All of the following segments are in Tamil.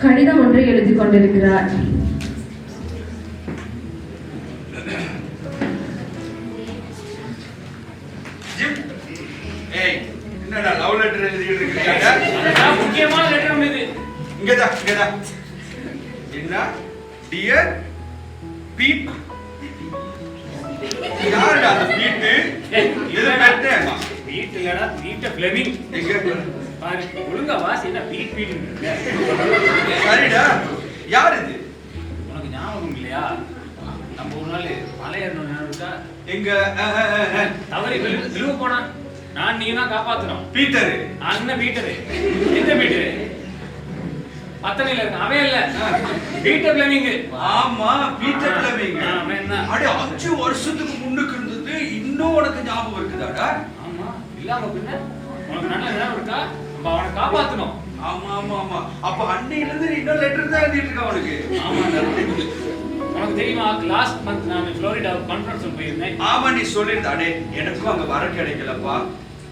கடிதம் ஒன்றை எழுதி கொண்டிருக்கிறார். என்னடா லவ் லெட்டர் எழுதிட்டு இருக்கீங்க? முக்கியமான லெட்டர் இது. இங்கதான். என்ன? Dear Pete. யாருடா அந்த பீட்? இது பெட்டேமா? பீட் இல்லடா, பீட் ஃப்ளெமிங். எங்க பாரு ஒழுங்கா வாசி. என்ன பீட் பீட்? சரிடா. யார் இது? உனக்கு ஞாபகம் இல்லையா? நம்ம ஒரு நாள் மலை ஏறணும் இருக்கா? எங்க தவறி விழுவ போனா நான் நீ தான் காப்பாத்தணும். பீட்டர். அண்ணன் பீட்டர். எந்த பீட்டர்? பத்தனையில இருக்கு. அவன் இல்ல, பீட்டர் ஃப்ளெமிங். ஆமா, பீட்டர் ஃப்ளெமிங். அவன் என்ன? அட 5 வருஷத்துக்கு முன்னுக்கு இருந்தது இன்னும் உனக்கு ஞாபகம் இருக்குதாடா? ஆமா, இல்லாம பின்ன உனக்கு நல்ல ஞாபகம் இருக்கா? நம்ம அவனை காப்பாத்தணும். ஆமா. அப்ப அன்னையில இருந்து இன்னொரு லெட்டர் தான் எழுதிட்டு இருக்க அவனுக்கு. ஆமாடா. உனக்கு தெரியுமா, லாஸ்ட் மந்த் நான் ஃப்ளோரிடா கான்ஃபரன்ஸ் போயிருந்தேன். ஆமா, நீ சொல்லிருந்தாடே. எனக்கும் அங்க வர கிடைக்கலப்பா.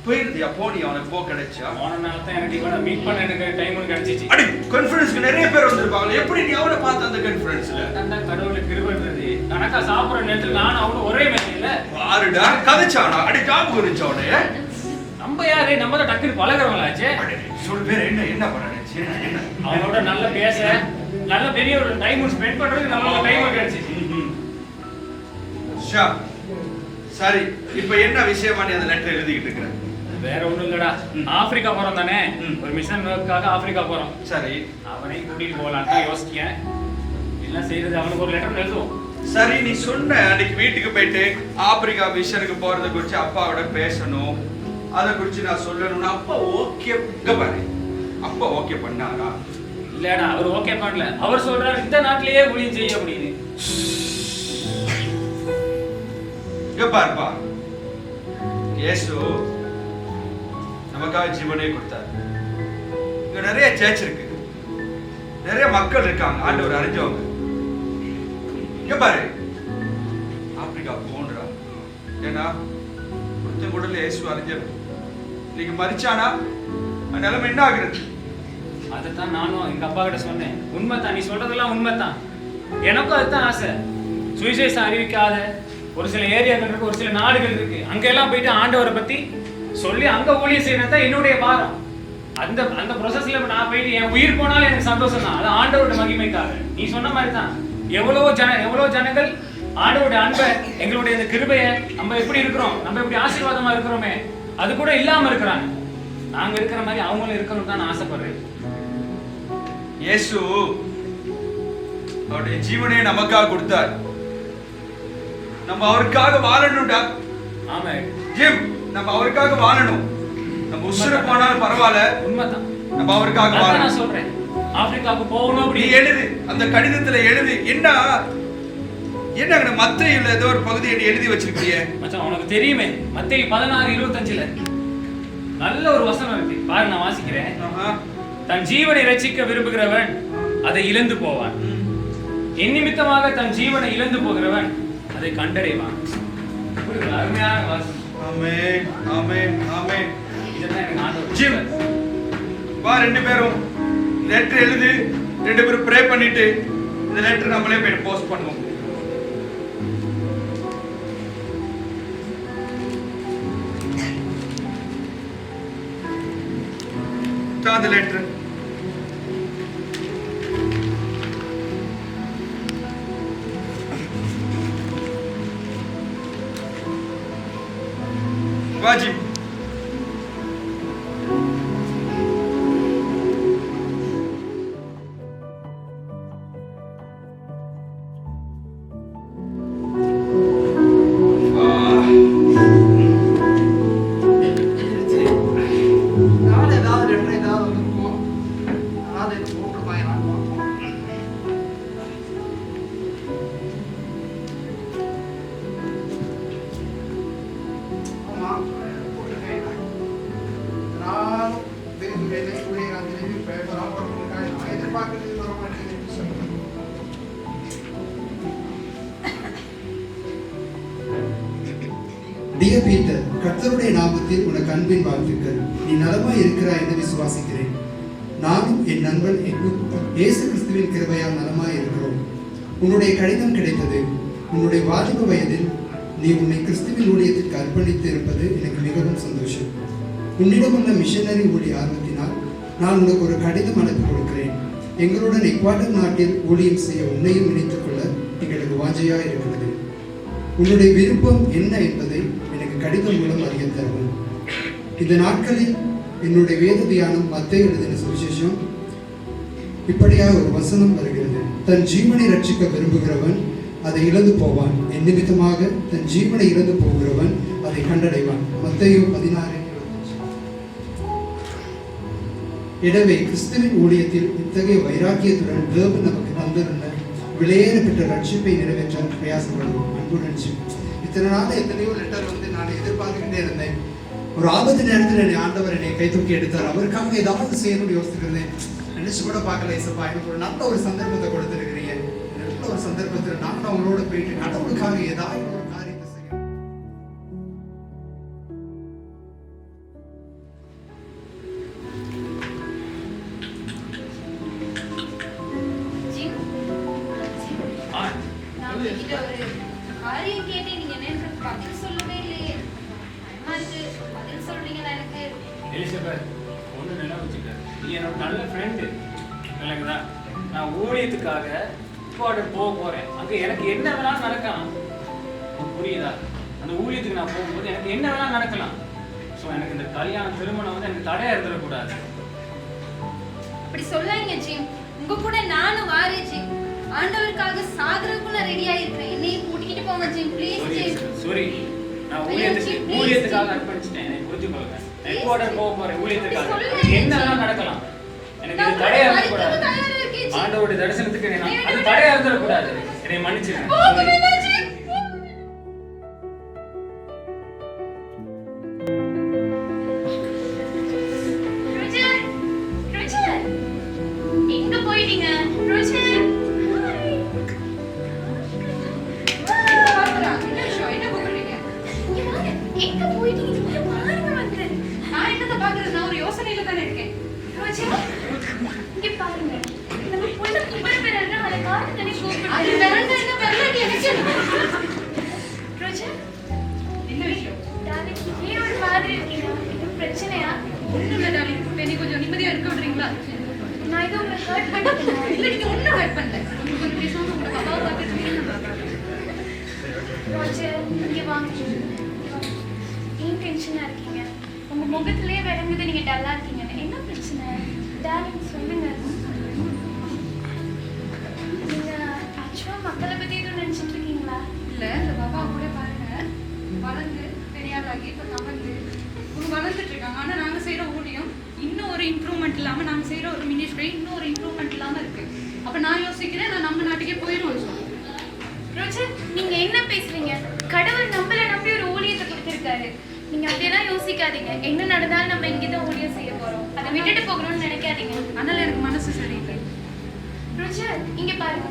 போயிருந்தியா? போனி அவனுக்கு போ கிடைச்சா? போனனால தான் எனக்கு இவனை மீட் பண்ண எனக்கு டைம் கிடைச்சிச்சு. அடி கான்ஃபரன்ஸ்க்கு நிறைய பேர் வந்திருப்பாங்க. எப்படி நீ அவனை பார்த்த அந்த கான்ஃபரன்ஸ்ல? அந்த கடவுளுக்கு கிருபை இருந்தது. கணக்கா சாப்பிடுற நேரத்துல நானும் அவனும் ஒரே மேல பாருடா கதைச்சானா? அடி ஞாபகம் இருந்துச்சு அவனே. நம்ம யாரு? நம்ம தான் டக்குனு பழகிறவங்களாச்சே. சொல்லு பேர் என்ன பண்ணாச்சு? என்ன அவனோட நல்ல பேச, நல்ல பெரிய ஒரு டைம் ஸ்பெண்ட் பண்றதுக்கு நல்ல டைம் கிடைச்சிச்சு. சரி, இப்போ என்ன விஷயமா நீ அந்த லெட்டர் எழுதிக்கிட்டு இருக்கிற? வேற ஒண்ணும் இல்லடா, ஆப்பிரிக்கா போறோம் தானே, ஒரு மிஷன் ஒர்க்காக ஆப்பிரிக்கா போறோம். சரி, அவனை கூட்டிட்டு போகலான்னு யோசிக்கேன். எல்லாம் செய்யறது அவனுக்கு ஒரு லெட்டர் எழுதுவோம். சரி, நீ சொன்ன அன்னைக்கு வீட்டுக்கு போயிட்டு ஆப்பிரிக்கா மிஷனுக்கு போறதை குறித்து அப்பாவோட பேசணும், அதை குறித்து நான் சொல்லணும்னு அப்பா ஓகே பாரு. அப்பா ஓகே பண்ணாரா? இல்லடா, அவர் ஓகே பண்ணல. அவர் சொல்றாரு இந்த நாட்டிலேயே ஊழியம் செய்ய அப்படின்னு. பாருப்பா, இயேசு நமக்காக ஜீவனே கொடுத்தார். இங்க நிறைய சர்ச் இருக்கு, நிறைய மக்கள் இருக்காங்க, ஆண்டவர் அறிஞ்சவங்க. இங்க பாரு, ஆப்பிரிக்கா போன்றா. ஏன்னா ஒருத்தன் கூடல இயேசு அறிஞ்சவர். இன்னைக்கு மரிச்சானா நிலைமை என்ன ஆகுறது? அதைத்தான் நானும் எங்க அப்பா கிட்ட சொன்னேன். உண்மைதான், நீ சொல்றதெல்லாம் உண்மைதான். எனக்கும் அதுதான் ஆசை. சுவிசேஷம் அறிவிக்காத ஒரு சில ஏரியாக்கள் இருக்கு, ஒரு சில நாடுகள் இருக்கு. அங்கெல்லாம் போயிட்டு ஆண்டவரை பத்தி சொல்லி அங்க ஊழியம் செய்யறதுதான் என்னுடைய பாரம். அந்த அந்த ப்ரொசஸ்ல நான் போயிட்டு என் உயிர் போனாலும் எனக்கு சந்தோஷம் தான். அது ஆண்டவரோட மகிமைக்காக. நீ சொன்ன மாதிரி தான் எவ்வளவு ஜனங்கள் ஆண்டவருடைய அன்பை, எங்களுடைய இந்த கிருபையை, நம்ம எப்படி இருக்கிறோம், நம்ம எப்படி ஆசீர்வாதமா இருக்கிறோமே, அது கூட இல்லாம இருக்கிறாங்க. நாங்க இருக்கிற மாதிரி அவங்களும் இருக்கணும் தான் நான் ஆசைப்படுறேன். இயேசு அவருடைய ஜீவனையை நமக்காக கொடுத்தார். நம்ம அவருக்காக வாழணும்டா. ஆமா ஜிம், நம்ம அவருக்காக வாழணும். நம்ம உசுர போனாலும் பரவாயில்ல, உண்மைதான். நம்ம அவருக்காக வாழணும். நான் சொல்றேன், ஆப்பிரிக்காவுக்கு போகணும் அப்படி நீ எழுது, அந்த கடிதத்துல எழுது. என்ன மத்தேயுல ஏதோ ஒரு பகுதி எழுதி வச்சிருக்கியே மச்சான், உனக்கு தெரியுமே, மத்தேயு 16:25 நல்ல ஒரு வசனம் இருக்கு பாரு, நான் வாசிக்கிறேன். தன் ஜீவனை ரட்சிக்க விரும்புகிறவன் அதை இழந்து போவான், என் நிமித்தமாக தன் ஜீவனை இழந்து போகிறவன் அதை கண்டடைவான். அருமையான வாசனம். ஆமென், ஆமென், ஆமென். இதெல்லாம் எனக்கு ஆண்டவர். ஜிம், வா, 2 பேரும் லெட்டர் எழுது. 2 பேரும் ப்ரே பண்ணிட்டு இந்த லெட்டர் நம்மளே போய் போஸ்ட் பண்ணுவோம். அந்த லெட்டர் வாஜிப். டியர் பீட்டர், கர்த்தருடைய நாமத்தில் உனக்கு அன்பின் வாழ்த்துக்கள். நீ நலமாய் இருக்கிறாய் என்று விசுவாசிக்கிறேன். நானும் என் நண்பன் இயேசு கிறிஸ்துவின் கிருபையால் நலமாய் இருக்கிறோம். உன்னுடைய கடிதம் கிடைத்தது. உன்னுடைய வாலிப வயதில் நீ உன்னை கிறிஸ்துவின் ஊழியத்திற்கு அர்ப்பணித்து இருப்பது எனக்கு மிகவும் சந்தோஷம். உன்னிடமுள்ள மிஷனரி ஊழிய ஆர்வத்தினால் நான் உனக்கு ஒரு கடிதம் அனுப்பி கொடுக்கிறேன். எங்களுடன் எக்வாடர் நாட்டில் ஊழியம் செய்ய உன்னையும் இணைத்துக் கொள்ள எங்களுக்கு வாஞ்சையாக இருக்கிறது. உன்னுடைய விருப்பம் என்ன என்பதை எனக்கு கடிதம் மூலம் அறிய தரவும். இந்த நாட்களில் என்னுடைய வேத தியானம் மத்தேயு எழுதின சுவிசேஷம் இப்படியாக ஒரு வசனம் வருகிறது. தன் ஜீவனை ரட்சிக்க விரும்புகிறவன் அதை இழந்து போவான். என் நிமித்தமாக தன் ஜீவனை இழந்து போகிறவன் அதை கண்டடைவான். மத்தேயு 16:25. எனவே கிறிஸ்துவின் ஊழியத்தில் இத்தகைய வைராக்கியத்துடன் தேவன் நமக்கு தந்திருந்த விலையேற பெற்ற ரட்சிப்பை நிறைவேற்ற பிரயாசப்படுவோம். அன்புடன் இத்தனை நாள் எத்தனையோ லெட்டர் நான் எதிர்பார்த்துக்கிட்டே இருந்தேன். ஒரு ஆபத்து நேரத்தில் என்னை ஆண்டவர் என்னை கை தூக்கி எடுத்தார். அவருக்காக ஏதாவது செய்யணும்னு யோசிச்சுருந்தேன். நினைச்சு கூட பார்க்கல. இசப்பா, எனக்கு ஒரு நல்ல ஒரு சந்தர்ப்பத்தை கொடுத்துருக்கிறீங்க. நல்ல ஒரு சந்தர்ப்பத்தில் நானும் அவங்களோட போயிட்டு கடவுளுக்காக ஏதாவது ஒரு காரியத்தை செய்யணும். எலிசபெத், ஒன்று நினைவு வச்சுக்க, நீ என்னோட நல்ல ஃப்ரெண்டு இல்லைங்களா? நான் ஊழியத்துக்காக எக்வாடர் போக போகிறேன். அங்கே எனக்கு என்ன வேணாலும் நடக்கலாம். புரியுதா? அந்த ஊழியத்துக்கு நான் போகும்போது எனக்கு என்ன வேணாலும் நடக்கலாம். ஸோ எனக்கு இந்த கல்யாணம் திருமணம் வந்து எனக்கு தடையா இருந்துடக்கூடாது. அப்படி சொல்லாதீங்க ஜிம். உங்க கூட நானும் வாரேன் ஜிம். ஆண்டவருக்காக சாகறதுக்கு நான் ரெடியா இருக்கிறேன். என்னையும் கூட்டிக்கிட்டு போங்க ஜிம், ப்ளீஸ் ஜிம். சாரி, நான் ஊழியத்துக்காக அர்ப்பணிச்சிட்டேன். எனக்கு புரிஞ்சுக்கோங்க. எக்வாடர் போக போறேன் ஊழியத்துக்காக. என்ன வேணாலும் நடக்கலாம். எனக்கு இது தடையா இருக்கக்கூடாது. ஆண்டவருடைய தரிசனத்துக்கு அது தடையா இருந்துடக்கூடாது. என்னை மன்னிச்சிருங்க. எங்க போயிட்டீங்க ரோஜர்? எங்க போயிட்டீங்க? பாருங்க வந்து. நான் என்னத பாக்குறது? நான் ஒரு யோசனையில தானே இருக்கேன். ரோஜர், இங்க பாருங்க. நம்ம பொண்ணு கும்பல் பேர் என்ன? அதை காரணம் தானே கூப்பிடுறேன். அது வேண்டாம், என்ன வரலாடி எனக்கு. ரோஜர், என்ன விஷயம்? டார்லிங், ஏன் ஒரு மாதிரி இருக்கீங்க? இது பிரச்சனையா? ஒண்ணும் இல்ல டார்லிங். நீ கொஞ்சம் நிம்மதியா இருக்க விடுறீங்களா? நான் இது உங்களை ஹர்ட் பண்ணிட்டேன். இல்ல, நீங்க ஒன்றும் ஹர்ட் பண்ணல. கொஞ்சம் பேசாம உங்களை அப்பாவை பார்த்துட்டு ரோஜர், இங்க வாங்க. ஏன் டென்ஷனா இருக்கீங்க? உங்க முகத்திலே விளங்குது நீங்க டல்லா இருக்கீங்க. என்ன பிரச்சனை? டார்லிங் சொல்லுங்க. நீங்க ஆக்சுவலா மக்களை பத்தி எதுவும் நினைச்சிட்டு இருக்கீங்களா? இல்ல, இந்த பாபா கூட பாருங்க, வளர்ந்து பெரியாளாகி இப்ப கவர்ந்து வளர்ந்துட்டு இருக்காங்க. ஆனா நாங்க செய்யற ஊழியம் இன்னும் ஒரு இம்ப்ரூவ்மெண்ட் இல்லாம, நாங்க செய்யற ஒரு மினிஸ்ட்ரி இன்னும் ஒரு இம்ப்ரூவ்மெண்ட் இல்லாம இருக்கு. அப்ப நான் யோசிக்கிறேன், நான் நம்ம நாட்டுக்கே போயிடுவோம். ரோஜர், நீங்க என்ன பேசுறீங்க? கடவுள் நம்மள நம்பி ஒரு ஊழியத்தை கொடுத்திருக்காரு. நீங்க அப்படியெல்லாம் யோசிக்காதீங்க. என்ன நடந்தாலும் நம்ம இங்கதான் ஊழியம் செய்ய போறோம். அதை விட்டுட்டு போகணும்னு நினைக்காதீங்க. அதனால எனக்கு மனசு சரியில்லை. ரோஜர், இங்க பாருங்க.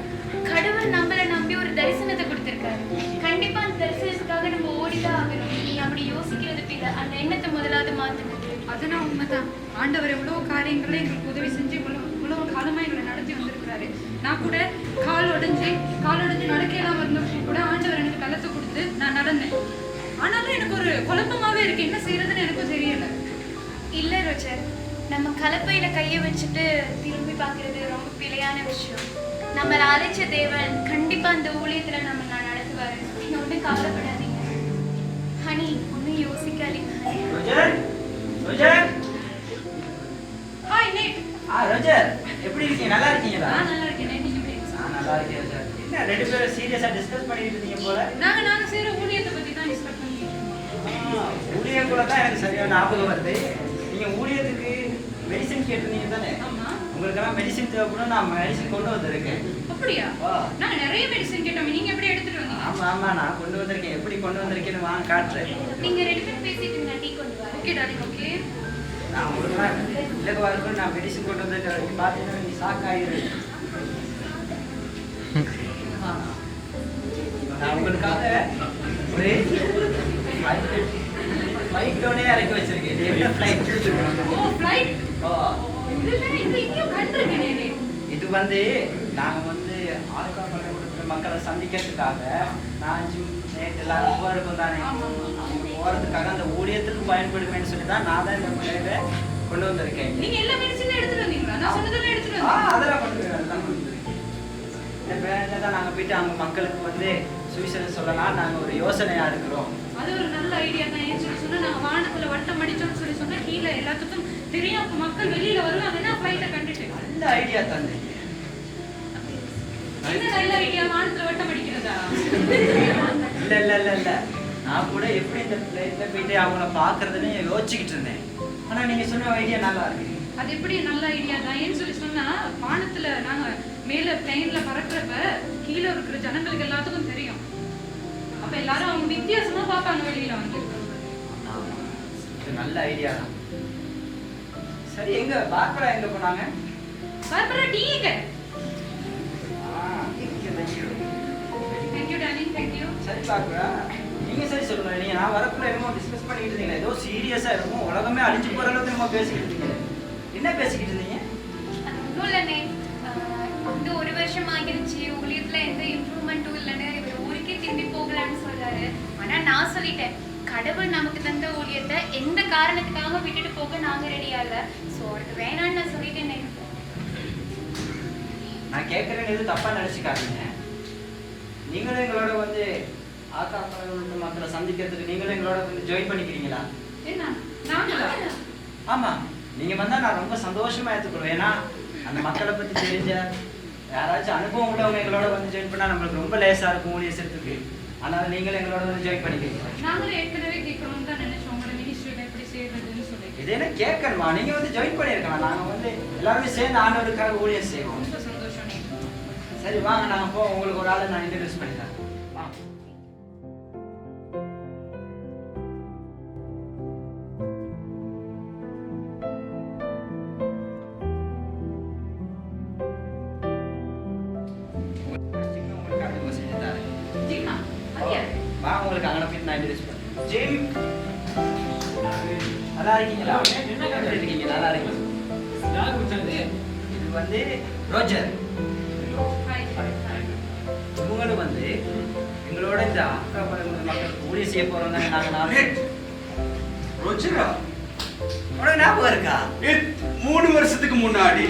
கடவுள் நம்மள நம்பி ஒரு தரிசனத்தை கொடுத்திருக்காரு. கண்டிப்பா அந்த தரிசனத்துக்காக நம்ம ஓடிதான் ஆகணும். நீ அப்படி யோசிக்கிறது பிள்ளை. அந்த எண்ணத்தை முதலாவது மாத்துங்க. அதுதான் உண்மைதான். ஆண்டவர் எவ்வளவு காரியங்களை எங்களுக்கு உதவி செஞ்சு இவ்வளவு காலமா எங்களை நடத்தி வந்திருக்கிறாரு. நான் கூட கால் உடைஞ்சு நடக்கலாம் இருந்தப்போ கூட ஆண்டவர் எனக்கு கலத்தை கொடுத்து நான் நடந்தேன். ஆனாலும் எனக்கு ஒரு குழப்பமாவே இருக்கு. என்ன செய்யறதுன்னு எனக்கும் தெரியல. இல்ல ரோஜர், நம்ம கலப்பையில கையை வச்சுட்டு திரும்பி பாக்குறது ரொம்ப பிழையான விஷயம். நம்மள அழைச்ச தேவன் கண்டிப்பா அந்த ஊழியத்துல நம்ம நடத்துவாரு. நீங்க ஒன்றும் கவலைப்படாதீங்க ஹனி. ஒன்னும் யோசிக்காதீங்க. Hi NAT. ரோஜர், எப்படி இருக்கீங்க? நல்லா இருக்கீங்களா? நல்லா இருக்கேன். நீங்க எப்படி இருக்கீங்க? நல்லா இருக்கேன் ரோஜர். என்ன ரெண்டு பேரும் சீரியஸா டிஸ்கஸ் பண்ணிட்டு இருந்தீங்க போல? நாங்க செய்யற ஊழியத்தை பத்தி தான் டிஸ்கஸ் பண்ணிட்டு இருக்கோம். ஊழியம் கூட தான் எனக்கு சரியான ஞாபகம் வருது. நீங்க ஊழியத்துக்கு மெடிசன் கேட்டிருந்தீங்க தானே? ஆமா. உங்களுக்கெல்லாம் மெடிசன் தேவைப்படும். நான் மெடிசன் கொண்டு வந்திருக்கேன். அப்படியா? நாங்க நிறைய மெடிசன் கேட்டோம். நீங்க எப்படி எடுத்துட்டு வந்தீங்க? ஆமா, நான் கொண்டு வந்திருக்கேன். எப்படி கொண்டு வந்திருக்கேன்னு வாங்க காட்டுறேன். நீங்க ரெண்டு பேரும் பேசிட்டு இருங்க, டீ கொண்டு வா. Okay darling. ஓகே, நான் உங்களுக்குலாம் இலகுவா இருக்கும். நான் மெடிசன் கொண்டு வந்திருக்கேன். பார்த்தீங்கன்னா நீ ஷாக் ஆயிரு. நான் உங்களுக்காக ஒரு ஃப்ளைட்டோடே இறக்கி வச்சிருக்கேன். இது என்ன ஃப்ளைட்? ஓ ஃப்ளைட். ஓ இதுல இது எங்கேயோ கண்டிருக்கேனே. இது வந்து நாங்க வந்து ஆல்கா பள்ளிக்கூடத்துல மக்களை சந்திக்கிறதுக்காக நான் நேற்று எல்லாரும் போறதுக்கும் தானே அவங்க போறதுக்காக அந்த ஊழியத்துக்கு பயன்படுமேன்னு சொல்லி தான் நான் தான் இந்த பிள்ளைகளை கொண்டு வந்திருக்கேன். நீங்க எல்லா மெடிசனும் எடுத்துட்டு வந்தீங்களா? நான் சொன்னதெல்லாம் எடுத்துட்டு வந்தீங்க. அதெல்லாம் கொண்டு வந்திருக்கேன். இந்த பிள்ளைங்க தான் நாங்க போயிட்டு அவங்க மக்களுக்கு வந்து சுவிசேஷம் சொல்லலாம் நாங்க ஒரு யோசனையா இருக்கிறோம். அது ஒரு நல்ல ஐடியா தான். ஏன்னு சொல்லி சொன்னா நாங்க வானத்துல வட்டம் அடிச்சோம்னு சொல்லி சொன்னா கீழே எல்லாத்துக்கும் தெரியும். அப்ப மக்கள் வெளியில வருவாங்கன்னா ஃப்ளைட்டை கண்டுட்டு. நல்ல ஐடியா தந்தீங்க. என்ன நல்ல ஐடியா? வானத்துல வட்டம் அடிக்கிறதா? இல்ல இல்ல இல்ல இல்ல நான் கூட எப்படி இந்த பிளேட்ல போயிட்டு அவங்கள பாக்குறதுன்னு யோசிச்சுக்கிட்டு இருந்தேன். ஆனா நீங்க சொன்ன ஐடியா நல்லா இருக்கு. அது எப்படி நல்ல ஐடியா தான்? ஏன்னு சொல்லி சொன்னா வானத்துல நாங்க மேல பிளேன்ல பறக்கிறப்ப கீழே இருக்கிற ஜனங்களுக்கு எல்லாத்துக்கும் தெரியும். அப்ப எல்லாரும் அவங்க வித்தியாசமா பாப்பாங்க வெளியில வந்து. இது நல்ல ஐடியா தான். சரி எங்க பார்க்கறா எங்க போனாங்க? பார்ப்பற டீங்க. Thank you darling, thank you. சரி பார்க்கறா நீங்க சரி சொல்லுங்க. நீங்க நான் வரக்குள்ள என்னமோ டிஸ்கஸ் பண்ணிட்டு இருந்தீங்க. ஏதோ சீரியஸா இருக்கும் உலகமே அழிஞ்சு போற அளவுக்கு என்னமோ பேசிக்கிட்டு இருந்தீங்க. என்ன பேசிக்கிட்டு இருந்தீங்க? ஒன்றும் இல்லைண்ணே. வந்து ஒரு வருஷம் ஆகிருச்சு, ஊழியத்துல எந்த இம்ப்ரூவ்மெண்ட்டும் இல்லைன்னு இவர் ஊருக்கே திரும்பி போகலான்னு சொல்றாரு. ஆனா நான் சொல்லிட்டேன், கடவுள் நமக்கு தந்த ஊழியத்தை எந்த காரணத்துக்காக விட்டுட்டு போக நாங்க ரெடியா இல்ல. ஸோ அவருக்கு வேணான்னு நான் சொல்லிட்டேனே. நான் கேட்கறேன்னு எதுவும் தப்பா நினைச்சுக்காதீங்க. நீங்களும் எங்களோட வந்து ஆத்தா மக்களை சந்திக்கிறதுக்கு நீங்களும் எங்களோட வந்து ஜாயின் பண்ணிக்கிறீங்களா? என்ன நாங்களா? ஆமா நீங்க வந்தா நான் ரொம்ப சந்தோஷமா எடுத்துக்கிறோம். ஏன்னா அந்த மக்களை பத்தி தெரிஞ்ச யாராச்சும் அனுபவம் உள்ளவங்க எங்களோட வந்து ஜாயின் பண்ணா நம்மளுக்கு ரொம்ப லேசா இருக்கும் ஊழியத்துக்கு. அதனால நீங்களும் எங்களோட வந்து ஜாயின் பண்ணிக்கிறீங்க. நாங்களும் ஏற்கனவே கேட்கணும்னு தான் நினைச்சோம் உங்களோட மினிஸ்ட்ரியில எப்படி செய்யறதுன்னு சொல்லி. இது என்ன கேட்கணுமா? நீங்க வந்து ஜாயின் பண்ணியிருக்கலாம். நாங்க வந்து எல்லாருமே சேர்ந்து ஆண்டவருக்காக ஊழியம் செய்வோம். ரொம்ப சந்தோஷம். சரி வாங்க நாங்க போ. உங்களுக்கு ஒரு ஆளை நான் இன்ட்ரடியூஸ் பண்ணித்தரேன். வாங்க. உங்களுக்கு அறிமுகம் செஞ்சு தரேன். ஜிம்மா அது யாரு? வாங்க உங்களுக்கு அங்கே போய் நான் இன்ட்ரடியூஸ் பண்ணுறேன். ஜிம் நல்லா இருக்கீங்களா? என்ன எப்படி இருக்கீங்க? நல்லா இருக்கீங்க. யார் குடிச்சது? இது வந்து ரோஜர். Hi hi. இவங்களும் வந்து எங்களோட இந்த அக்கா பழங்குடி மக்களுக்கு ஊழியம் செய்ய போறோம் தானே நாங்க நாலு. ரோஜரா உனக்கு ஞாபகம் இருக்கா? 3 வருஷத்துக்கு முன்னாடி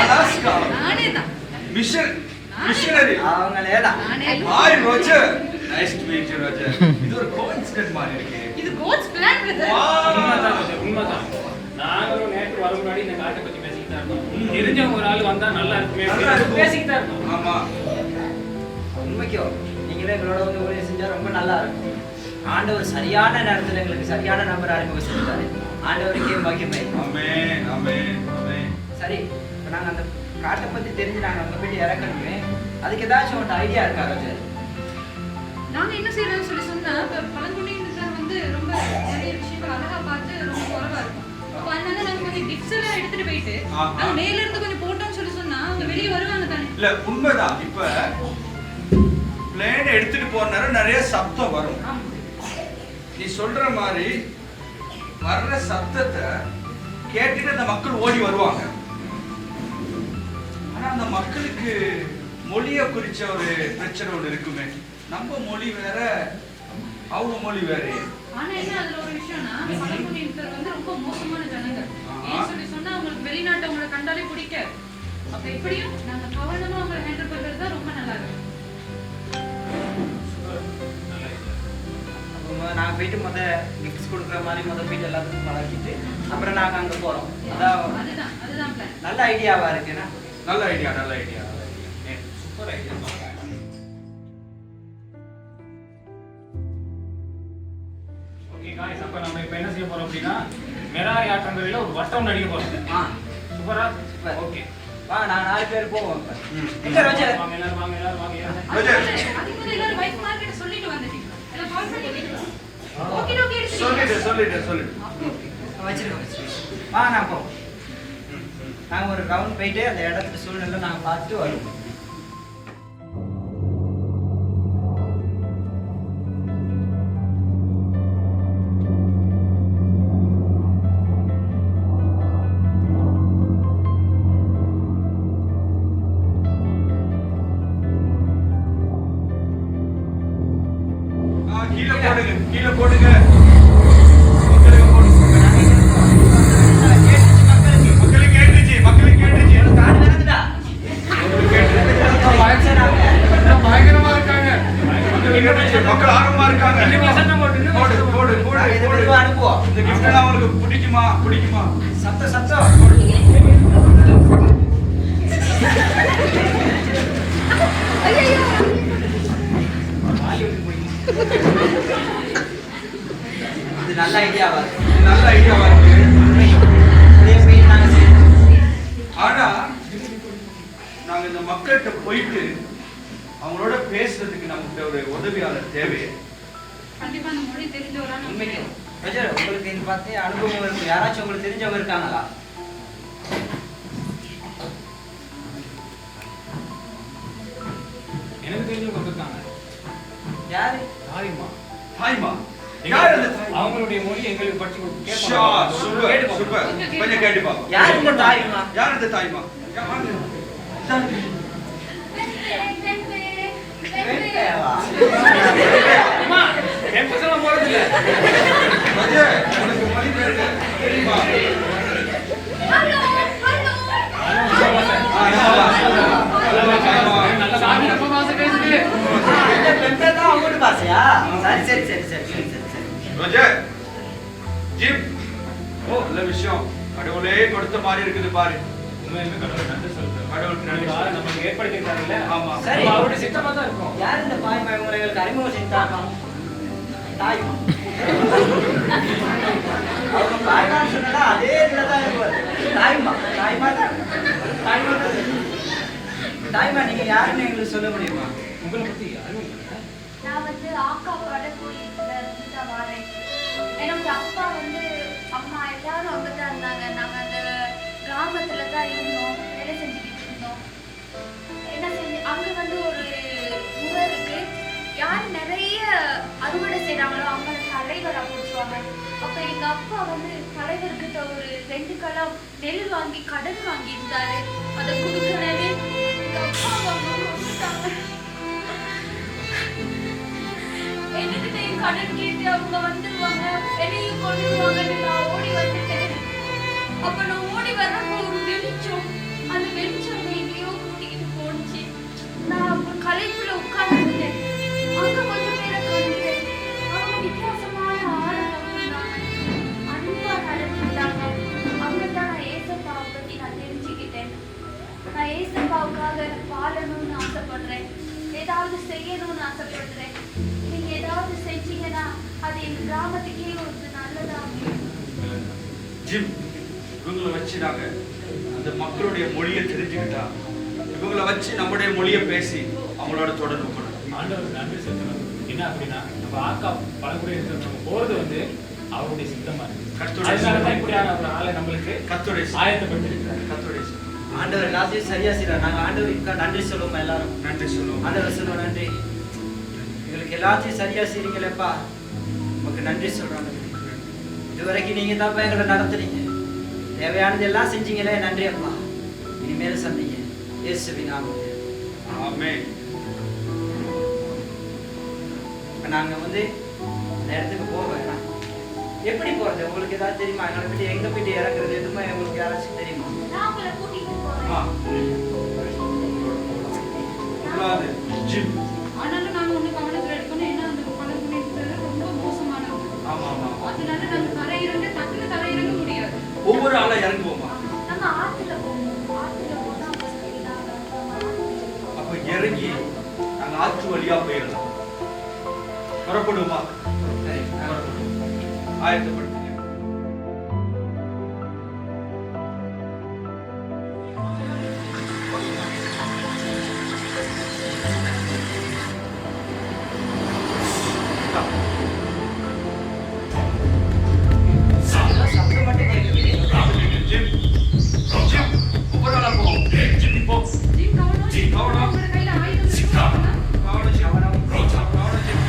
அலாஸ்கா நானே தான். மிஷனரி. அவங்களே தான். நானே தான். Hi Roger, nice to meet you Roger. இது ஒரு கோஇன்சிடென்ட் மாதிரி இருக்கு. இது கோட்ஸ் பிளான் பிரதர். உண்மைதான் ரோஜர், உண்மைதான். நாங்களும் நேற்று வர முன்னாடி இந்த காட்டை பத்தி பேசிக்கிட்டு தான் இருந்தோம். தெரிஞ்சவங்க ஒரு ஆள் வந்தா நல்லா இருக்குமே நல்லா இருக்கும். பேசிக்கிட்டு தான் இருந்தோம். ஆமா. உண்மைக்கோ நீங்களே எங்களோட வந்து ஊழியம் செஞ்சா ரொம்ப நல்லா இருக்கும். ஆண்டவர் சரியான நேரத்தில் எங்களுக்கு சரியான நம்பர் அறிமுகம் செஞ்சுட்டாரு. ஆண்டவருக்கே மகிமை. ஆமென் ஆமென் ஆமென். சரி இப்போ நாங்கள் அந்த காட்டை பற்றி தெரிஞ்சு நாங்கள் அங்கே போயிட்டு இறக்கணுமே. அதுக்கு ஏதாச்சும் ஒரு ஐடியா இருக்கா ரோஜர்? நாங்க என்ன செய்யறோம்னு சொல்லி சொன்னா பழங்குடியினர் வந்து ரொம்ப நிறைய விஷயங்கள் அழகா பார்த்து ரொம்ப குறைவா இருக்கும். அப்ப அதனால நாங்க கொஞ்சம் கிஃப்ட்ஸ் எல்லாம் எடுத்துட்டு போயிட்டு நாங்க மேல இருந்து கொஞ்சம் போட்டோம்னு சொல்லி சொன்னா அவங்க வெளியே வருவாங்க தானே. இல்ல உண்மைதான். இப்ப பிளேன் எடுத்துட்டு போற நேரம் நிறைய சத்தம் வரும். ஆமா. நீ சொல்ற மாதிரி வர்ற சத்தத்தை கேட்டுட்டு அந்த மக்கள் ஓடி வருவாங்க. ஆனா அந்த மக்களுக்கு மொழியை குறிச்ச ஒரு பிரச்சனை ஒன்று இருக்குமே. நம்ம மொழி வேற, அவங்க மொழி வேற. ஆனா என்ன அதுல ஒரு விஷயம்னா பழங்குடியினர் வந்து ரொம்ப மோசமான ஜனங்க. ஏன் சொல்லி சொன்னா அவங்களுக்கு வெளிநாட்டு அவங்களை கண்டாலே பிடிக்க. அப்ப எப்படியும் நாங்க கவனமா அவங்களை ஹேண்டில் பண்றது தான் ரொம்ப நல்லா இருக்கும். நாங்கள் போயிட்டு கிஃப்ட்ஸ் கொடுக்குற மாதிரி போயிட்டு எல்லாத்துக்கும் பழகிட்டு அப்புறம் நாங்கள் அங்கே போகிறோம். அதான் அதுதான் பிளான். நல்ல ஐடியாவா இருக்குன்னா. நல்ல ஐடியா நல்ல idea. Super idea. Okay guys, அப்ப நம்ம இப்போ என்ன செய்ய போறோம் அப்படின்னா மெராரி ஆற்றங்கரையில ஒரு வட்டம் அடிக்க போறோம். சூப்பரா? ஓகே வாங்க நாங்கள் 4 பேர் போவோம். எங்க ரோஜர்? வாங்க எல்லாரும் வாங்க எல்லாரும் வாங்க. அதுக்கு முதல்ல எல்லாரும் வைஃப் மார்க்கெட் சொல்லிட்டு வந்துட்டீங்க. எல்லாம் கால் பண்ணிட்டீங்க. ஓகே ஓகே சொல்லிட்டு வச்சிருக்கோம். வாங்க நான் போவோம். நாங்கள் ஒரு ரவுண்ட் போயிட்டு அந்த இடத்துக்கு சூழ்நிலை நாங்கள் பார்த்துட்டு வருவோம். கீழே போடுங்க, கீழே போடுங்க. மக்களுக்கு போடுங்க. மக்களுக்கு கேட்டுச்சு, மக்களுக்கு கேட்டுச்சு. காடு வேணுங்கடா. மக்களுக்கு கேட்டுச்சு. பயங்கரமா இருக்காங்க. மக்களுக்கு கேட்டுச்சு. மக்கள் ஆர்வமா இருக்காங்க. போடு, போடு, போடு, நாங்க இதை போடு. மெதுவா அனுப்புவோம். இந்த gift எல்லாம் உங்களுக்கு பிடிக்குமா? பிடிக்குமா? சத்தம் சத்தம். இது நல்ல ஐடியாவா இருக்கு. இது நல்ல ஐடியாவா இருக்கு. இப்படியே போய் நாங்க செய்யணும். ஆனா நாங்க இந்த மக்கள்கிட்ட போயிட்டு அவங்களோட பேசுறதுக்கு நமக்கு ஒரு உதவியாளர் தேவை. கண்டிப்பா அந்த மொழி தெரிஞ்சவரா உண்மைக்கும் ரஜர், உங்களுக்கு இது பார்த்து அனுபவம் இருக்கு. யாராச்சும் உங்களுக்கு தெரிஞ்சவங்க இருக்காங்களா? எனக்கு தெரிஞ்சவங்க வந்திருக்காங்க. யாரு? தாய்மா. தாய்மா? யார் அந்த தாய்? அவங்களுடைய மொழி எங்களுக்கு படிச்சு ஷா, சூப்பர், சூப்பர். கொஞ்சம் கேட்டு பாப்போம். யார் இந்த தாய்மா? யார் இந்த தாய்மா? வெண்பையாவா? அம்மா, கேம்பஸ் எல்லாம் போறது இல்ல. அஜய், உனக்கு மொழி பேரு தெரியுமா? நல்ல சாமி அப்பா பாச பேசுது. இந்த வெண்பை தான் அவங்க பாசையா? சரி சரி சரி சரி சரி சரி சரி. Roger, gym. ஓ, நல்ல விஷயம். கடவுளே கொடுத்த மாதிரி இருக்குது பாரு. உண்மையிலுமே கடவுள் நன்றி சொல்றேன். கடவுளுக்கு நன்றி. நமக்கு ஏற்படுத்திருக்காருல்ல. ஆமா. சரி. நம்ம அவருடைய சித்தமா தான் இருக்கும். யார் இந்த தாய்மா? உங்களுக்கு அறிமுகம் செஞ்சாங்க. தாய்மா. அவங்க தாய்மா சொன்னா அதே இதுல தான் இருப்பாரு. தாய்மா, தாய்மா தான். தாய்மா தான். தாய்மா, நீங்க யாருன்னு எங்களுக்கு சொல்ல முடியுமா? உங்களை பத்தி அறிவு இல்ல. நான் வந்து ஆக்கா படகோயில இருந்து தான் வரேன். என்னோட அப்பா வந்து அம்மா எல்லாரும் அங்கே தான் இருந்தாங்க. நாங்கள் அந்த கிராமத்துல தான் இருந்தோம், வேலை செஞ்சுக்கிட்டு இருந்தோம். என்ன செஞ்சு அங்கே வந்து ஒரு முறை இருக்கு. யார் நிறைய அறுவடை செய்கிறாங்களோ அவங்கள தலைவராக போட்டுருவாங்க. அப்போ எங்கள் அப்பா வந்து தலைவர்கிட்ட ஒரு 2 கலம் நெல் வாங்கி கடன் வாங்கியிருந்தாரு. அதை கொடுக்கறது எங்கள் அப்பா அவங்க வந்துட்டாங்க. என்னகிட்ட கடன் கேட்டு அவங்க வந்துருவாங்க, என்னையும் கொண்டுருவாங்கன்னு நான் ஓடி வந்துட்டேன். அப்ப நான் ஓடி வரப்போ ஒரு வெளிச்சம், அந்த வெளிச்சம் என்னை எங்கேயோ கூட்டிக்கிட்டு போனுச்சு. நான் அப்ப கலைப்புல உட்கார்ந்துட்டேன். அங்க கொஞ்சம் பேரை கண்டேன். அவங்க வித்தியாசமான ஆடை போட்டிருந்தாங்க, அன்பா நடந்துட்டாங்க. அங்கதான் நான் ஏசப்பாவை பத்தி நான் தெரிஞ்சுக்கிட்டேன். நான் ஏசப்பாவுக்காக வாழணும்னு ஆசைப்படுறேன், ஏதாவது செய்யணும்னு ஆசைப்படுறேன். நீங்க ஏதாவது செஞ்சீங்கன்னா அது எங்க கிராமத்துக்கே ஒரு நல்லதா அமையும். ஜிம், இவங்களை வச்சு நாங்க அந்த மக்களுடைய மொழியை தெரிஞ்சுக்கிட்டா இவங்களை வச்சு நம்முடைய மொழியை பேசி அவங்களோட தொடர்பு கொள்ளணும். ஆண்டவருக்கு நன்றி செலுத்தணும். என்ன அப்படின்னா நம்ம ஆக்கா பழங்குடியில இருக்கிறவங்க போறது வந்து அவருடைய சித்தமா இருக்கு. கர்த்தருடைய அதனாலதான் இப்படியான ஒரு ஆளை நம்மளுக்கு கர்த்தருடைய ஆயத்தப்பட்டிருக்கிறார். கர்த்தருடைய ஆண்டவர் எல்லாத்தையும் சரியா செய்யறார். நாங்க ஆண்டவருக்கு நன்றி சொல்லுவோம் எல்லாரும். நன்றி சொல்லுவோம். ஆண்டவர் சொல்லுவோம் நன்றி. எங்களுக்கு எல்லாத்தையும் சரியா செய்றீங்களேப்பா, உங்களுக்கு நன்றி சொல்றோம். இதுவரைக்கும் நீங்க தான் எங்களை நடத்துறீங்க, தேவையானது எல்லாம் செஞ்சீங்களே, நன்றி அப்பா. இனிமேல் சந்திங்க இயேசுவின் நாமத்தில். ஆமென். இப்ப நாங்க வந்து இந்த இடத்துக்கு போக வேணாம். எப்படி போறது உங்களுக்கு ஏதாவது தெரியுமா? எங்களை போயிட்டு எங்க போயிட்டு இறக்குறது எதுவுமே உங்களுக்கு யாராச்சும் தெரியுமா? நான் உங்களை கூட்டிட்டு போறேன். கூடாது. ஜிம். ஆனாலும் நாங்க ஒண்ணு கவனத்துல எடுக்கணும். ஏன்னா அந்த பழங்குடியினர் ரொம்ப மோசமானவங்க. ஆமா ஆமா. அதனால நாங்க தரையிறங்க டக்குனு தரையிறங்க முடியாது. ஒவ்வொரு ஆளா இறங்குவோமா? நம்ம ஆத்துல போவோம். ஆத்துல போனா first இல்லாம அப்ப இறங்கி நாங்க ஆற்று வழியா போயிடலாம். புறப்படுவோமா? சரி. ஆயத்தப்படுத்துங்க. சத்தம் மட்டும் கேட்குது. ஜிம். ஜிம். ஒவ்வொரு ஆளா போவோம். ஜிம் போ. ஜீன் கவனம். ஜீன் கவனம். உங்களோட கையில ஆயுதம் இருக்கு. கவனம் ஜிம். கவனம் ஜிம்.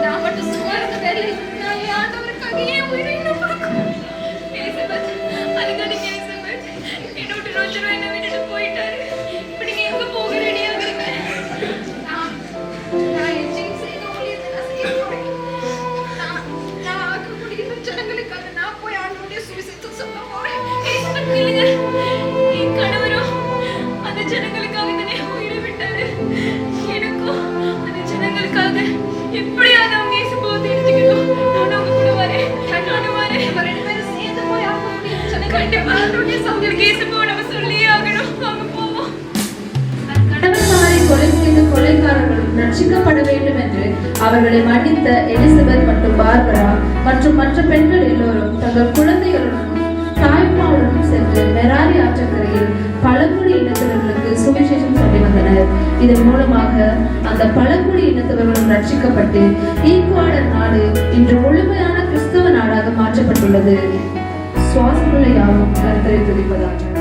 நான் மட்டும் சும்மா இருக்க வேலை நான் என் ஆண்டவருக்காக ஏன் உயிரை இன்னும் கொடுக்கணும்? எலிசபெத், அதுக்காக எலிசபெத் என்னை விட்டு ரோஜரோ என்னை விட்டுட்டு போயிட்டாரு. இப்ப நீங்க எங்க போக ரெடியா இருக்கீங்க? நான் என் ஜீன் செய்த ஊழியத்தை நான் செய்ய போறேன். நான் ஆக்கக்கூடிய ஜனங்களுக்காக நான் போய் ஆண்டவருடைய சுவிசேஷத்தை சொல்ல போறேன். எலிசபெத், நில்லுங்க. என் கணவரும் அந்த ஜனங்களுக்காக தானே உயிரை விட்டாரு. எனக்கும் அந்த ஜனங்களுக்காக எப்படியாவது அவங்க இயேசுவை தெரிஞ்சுக்கணும். நானும் அவங்க கூட வரேன். நானும் வரேன். நம்ம 2 பேரும் சேர்ந்து போய் ஆண்டவருடைய ஜனங்களுக்கு ஆண்டவருடைய சவுங்களுக்கு இயேசுவை நம்ம சொல்லியே ஆகணும். வாங்க போவோம். கணவன்மாரை கொலை செய்த கொலைகாரர்களும் ரட்சிக்கப்பட வேண்டும் என்று அவர்களை மன்னித்த எலிசபெத் மற்றும் பார்பரா மற்றும் மற்ற பெண்கள் எல்லோரும் தங்கள் குழந்தைகளுடனும் தாய்மாவுடனும் சென்று மெராரி ஆற்றங்கரையில் பழங்குடி இனத்தவர்களுக்கு சுவிசேஷம் சொல்லி வந்தனர். இதன் மூலமாக அந்த பழங்குடி இனத்தவர்களும் ரட்சிக்கப்பட்டு ஈக்குவாடர் நாடு இன்று முழுமையான கிறிஸ்தவ நாடாக மாற்றப்பட்டுள்ளது. சுவாசமுள்ள யாவும் கர்த்தரை துதிப்பதாக.